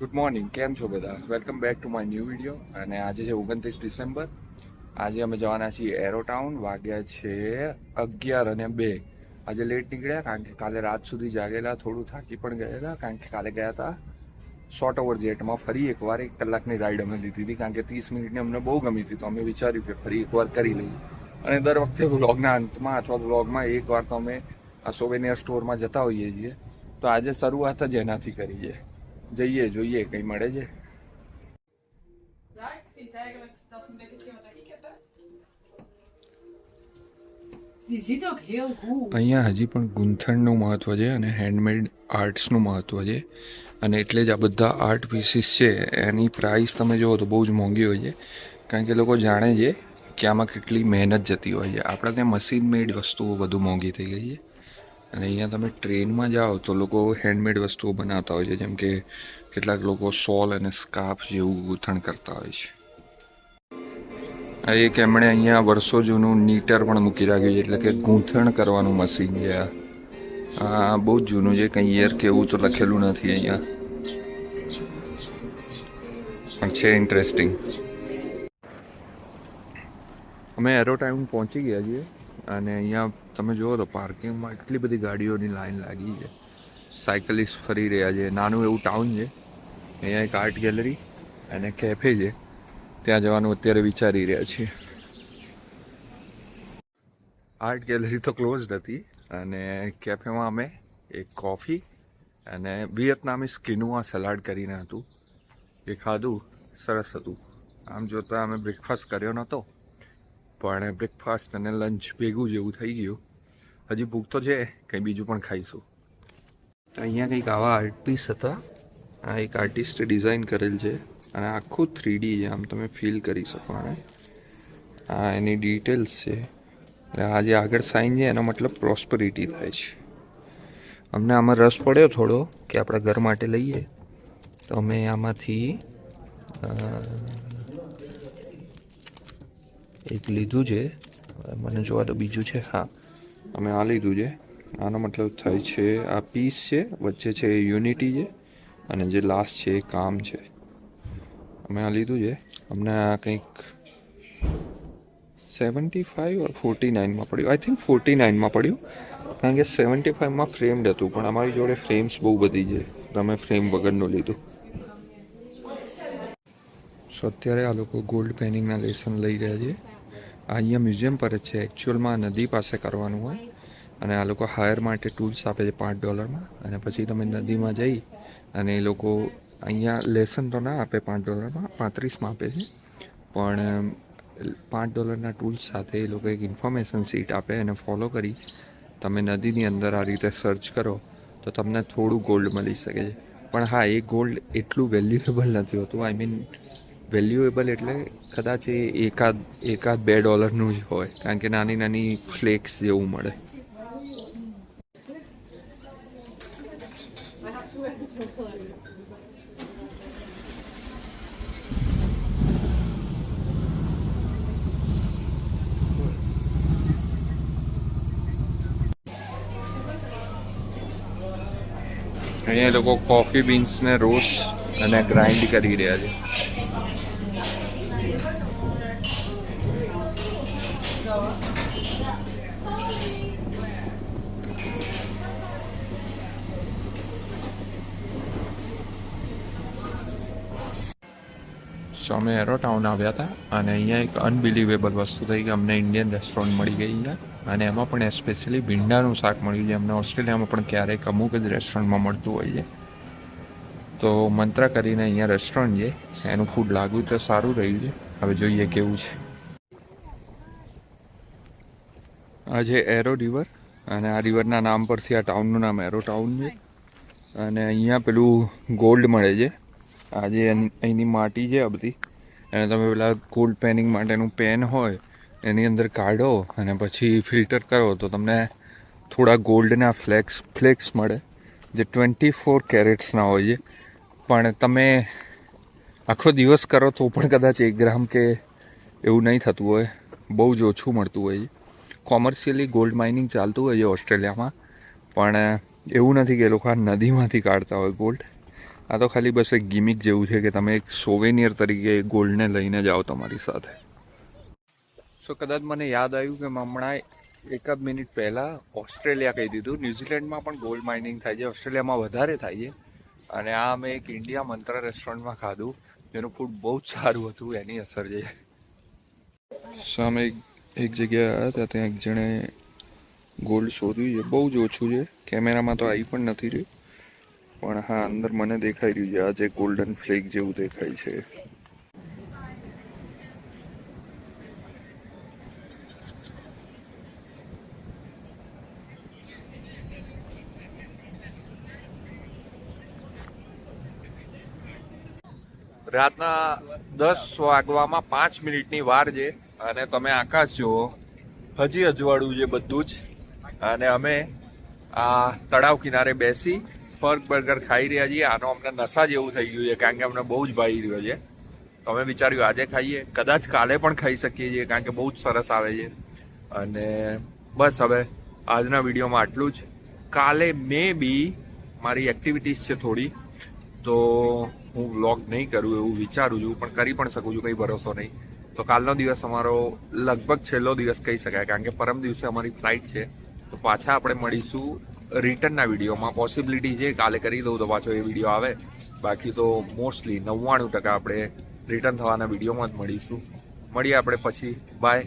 Good morning, કેમ છો બધા? Welcome back to my new video. અને આજે છે 29 ડિસેમ્બર. આજે અમે જવાના છીએ એરો ટાઉન. વાગ્યા છે 11:02. આજે લેટ નીકળ્યા કારણ કે કાલે રાત સુધી જાગેલા, થોડું થાકી પણ ગયેલા કારણ કે કાલે ગયા હતા શોર્ટ ઓવર જેટમાં. ફરી એકવાર 1 કલાકની રાઈડ અમે લીધી હતી કારણ કે 30 મિનિટની અમને બહુ ગમી હતી, તો અમે વિચાર્યું કે ફરી એકવાર કરી લઈએ. અને દર વખતે વ્લોગના અંતમાં અથવા વ્લોગમાં એકવાર તો અમે આ સોવેનિયર સ્ટોરમાં જતા હોઈએ છીએ, તો આજે શરૂઆત જ એનાથી કરીએ. જઈએ, જોઈએ કંઈ મળે છે. Ja, ik vind eigenlijk dat is een beetje hetgeen wat ik heb. Hè. Die zit ook heel goed. અહીંયા હજી પણ ગૂંથણનું મહત્ત્વ છે અને હેન્ડમેડ આર્ટ્સનું મહત્ત્વ છે, અને એટલે જ આ બધા આર્ટ પીસીસ છે એની પ્રાઇસ તમે જુઓ તો બહુ જ મોંઘી હોય છે, કારણ કે લોકો જાણે છે કે આમાં કેટલી મહેનત જતી હોય છે. આપણે ત્યાં મશીન મેડ વસ્તુઓ બધું મોંઘી થઈ ગઈ છે, અને અહીંયા તમે ટ્રેનમાં જાઓ તો લોકો હેન્ડમેડ વસ્તુઓ બનાવતા હોય છે, જેમ કે કેટલાક લોકો શોલ અને સ્કાર્ફ જેવું ગૂંથણ કરતા હોય છે. આ એક એમણે અહીંયા વર્ષો જૂનું નીટર પણ મૂકી રાખ્યું છે, એટલે કે ગૂંથણ કરવાનું મશીન છે. આ બહુ જ જૂનું છે, કંઈ યર કે એવું તો લખેલું નથી અહીંયા, પણ છે ઇન્ટરેસ્ટિંગ. અમે એરો ટાઉન પહોંચી ગયા છીએ, અને અહીંયા તમે જુઓ તો પાર્કિંગમાં એટલી બધી ગાડીઓની લાઈન લાગી છે. સાયકલિસ્ટ ફરી રહ્યા છે. નાનું એવું ટાઉન છે. અહીંયા એક આર્ટ ગેલેરી અને કેફે છે, ત્યાં જવાનું અત્યારે વિચારી રહ્યા છીએ. આર્ટ ગેલેરી તો ક્લોઝ હતી, અને કેફેમાં અમે એક કોફી અને વિયેતનામીઝ કિનુઆ સલાડ કરીને હતું એ ખાધું. સરસ હતું. આમ જોતાં અમે બ્રેકફાસ્ટ કર્યો નહોતો, પણ બ્રેકફાસ્ટ અને લંચ ભેગું જેવું થઈ ગયું. હજી ભૂખ તો છે, કંઈ બીજું પણ ખાઈશું. તો અહીંયા કંઈક આવા આર્ટ પીસ હતા. આ એક આર્ટિસ્ટે ડિઝાઇન કરેલ છે, અને આખું 3D છે, આમ તમે ફીલ કરી શકો. અને આ એની ડિટેલ્સ છે. એટલે આ જે આગળ સાઇન છે એનો મતલબ પ્રોસ્પરિટી થાય છે. અમને આમાં રસ પડ્યો થોડો કે આપણા ઘર માટે લઈએ, તો અમે આમાંથી એક લીધું છે. મને જોવા તો બીજું છે. હા, અમે આ લીધું છે. આનો મતલબ થાય છે આ પીસ છે, વચ્ચે છે એ યુનિટી છે, અને જે લાસ્ટ છે એ કામ છે. અમે આ લીધું છે. અમને આ કંઈક 75 ઓર 49માં પડ્યું. આઈ થિંક 49માં પડ્યું, કારણ કે 75માં ફ્રેમ્ડ હતું, પણ અમારી જોડે ફ્રેમ્સ બહુ બધી છે, તો અમે ફ્રેમ વગરનું લીધું. સો અત્યારે આ લોકો ગોલ્ડ પેનિંગના લેસન લઈ રહ્યા છે. આ અહીંયા મ્યુઝિયમ પર જ છે. એકચ્યુઅલમાં નદી પાસે કરવાનું હોય, અને આ લોકો હાયર માટે ટૂલ્સ આપે છે $5, અને પછી તમે નદીમાં જઈ અને એ લોકો અહીંયા લેસન તો ના આપે $5, 35માં આપે છે, પણ $5ના ટૂલ્સ સાથે એ લોકો એક ઇન્ફોર્મેશન સીટ આપે, અને ફોલો કરી તમે નદીની અંદર આ રીતે સર્ચ કરો તો તમને થોડું ગોલ્ડ મળી શકે છે. પણ હા, એ ગોલ્ડ એટલું વેલ્યુએબલ નથી હોતું. આઈ મીન વેલ્યુએબલ એટલે કદાચ એ એકાદ $2નું જ હોય, કારણ કે નાની નાની ફ્લેક્સ જેવું મળે. અહીંયા લોકો કોફી બીન્સને રોસ્ટ અને ગ્રાઇન્ડ કરી રહ્યા છે. સો અમે એરો ટાઉન આવ્યા હતા, અને અહીંયા એક અનબિલિવેબલ વસ્તુ થઈ કે અમને ઇન્ડિયન રેસ્ટોરન્ટ મળી ગઈ છે, અને એમાં પણ સ્પેશિયલી ભીંડાનું શાક મળ્યું છે. અમને ઓસ્ટ્રેલિયામાં પણ ક્યારેક અમુક જ રેસ્ટોરન્ટમાં મળતું હોય છે. તો મંત્રા કરીને અહીંયા રેસ્ટોરન્ટ છે, એનું ફૂડ લાગ્યું તો સારું રહ્યું છે. હવે જોઈએ કેવું છે. આ છે એરો રિવર, અને આ રિવરના નામ પરથી આ ટાઉનનું નામ એરો ટાઉન છે. અને અહીંયા પેલું ગોલ્ડ મળે છે. આ જે અહીંની માટી છે આ બધી, એને તમે પેલા ગોલ્ડ પેનિંગ માટેનું પેન હોય એની અંદર કાઢો અને પછી ફિલ્ટર કરો તો તમને થોડા ગોલ્ડના ફ્લેક્સ મળે, જે 24 કેરેટ્સના હોય છે. પણ તમે આખો દિવસ કરો તો પણ કદાચ 1 ગ્રામ કે એવું નહીં થતું હોય, બહુ જ ઓછું મળતું હોય છે. કોમર્શિયલી ગોલ્ડ માઇનિંગ ચાલતું હોય છે ઓસ્ટ્રેલિયામાં, પણ એવું નથી કે એ લોકો આ નદીમાંથી કાઢતા હોય ગોલ્ડ. આ તો ખાલી બસ એક ગિમિક જેવું છે કે તમે એક સોવેનિયર તરીકે ગોલ્ડને લઈને જાઓ તમારી સાથે. સો કદાચ મને યાદ આવ્યું કે મેં હમણાં એકાદ મિનિટ પહેલાં ઓસ્ટ્રેલિયા કહી દીધું. ન્યૂઝીલેન્ડમાં પણ ગોલ્ડ માઇનિંગ થાય છે, ઓસ્ટ્રેલિયામાં વધારે થાય છે. અને આ અમે એક ઇન્ડિયા મંત્ર રેસ્ટોરન્ટમાં ખાધું, જેનું ફૂડ બહુ જ સારું હતું. એની અસર છે. સામે એક જગ્યાએ આવ્યા હતા, ત્યાં એક જણે ગોલ્ડ શોધ્યું છે. બહુ જ ઓછું છે, કેમેરામાં તો આવી પણ નથી રહ્યું, પણ હા અંદર મને દેખાઈ રહ્યું છે. આ જે ગોલ્ડન ફ્લેક જેવું દેખાય છે. રાતના 10 વાગવામાં 5 મિનિટની વાર છે અને તમે આકાશ જુઓ, હજી અજવાળું છે બધું જ. અને અમે આ તળાવ કિનારે બેસી ફર્ક બર્ગર ખાઈ રહ્યા છીએ. આનો અમને નશા જેવું થઈ ગયું છે, કારણ કે અમને બહુ જ ભાવી રહ્યો છે. તો અમે વિચાર્યું આજે ખાઈએ, કદાચ કાલે પણ ખાઈ શકીએ છીએ, કારણ કે બહુ જ સરસ આવે છે. અને બસ હવે આજના વિડીયોમાં આટલું જ. કાલે મે બી મારી એક્ટિવિટીઝ છે થોડી, તો હું વ્લોગ નહીં કરું એવું વિચારું છું, પણ કરી પણ શકું છું, કંઈ ભરોસો નહીં. તો કાલનો દિવસ અમારો લગભગ છેલ્લો દિવસ કહી શકાય, કારણ કે પરમ દિવસે અમારી ફ્લાઇટ છે. તો પાછા આપણે મળીશું રિટર્નના વિડીયોમાં. પોસિબિલિટી છે કાલે કરી દઉં તો પાછો એ વિડીયો આવે, બાકી તો મોસ્ટલી 99% આપણે રિટર્ન થવાના વિડીયોમાં જ મળીશું. મળીએ આપણે પછી. બાય.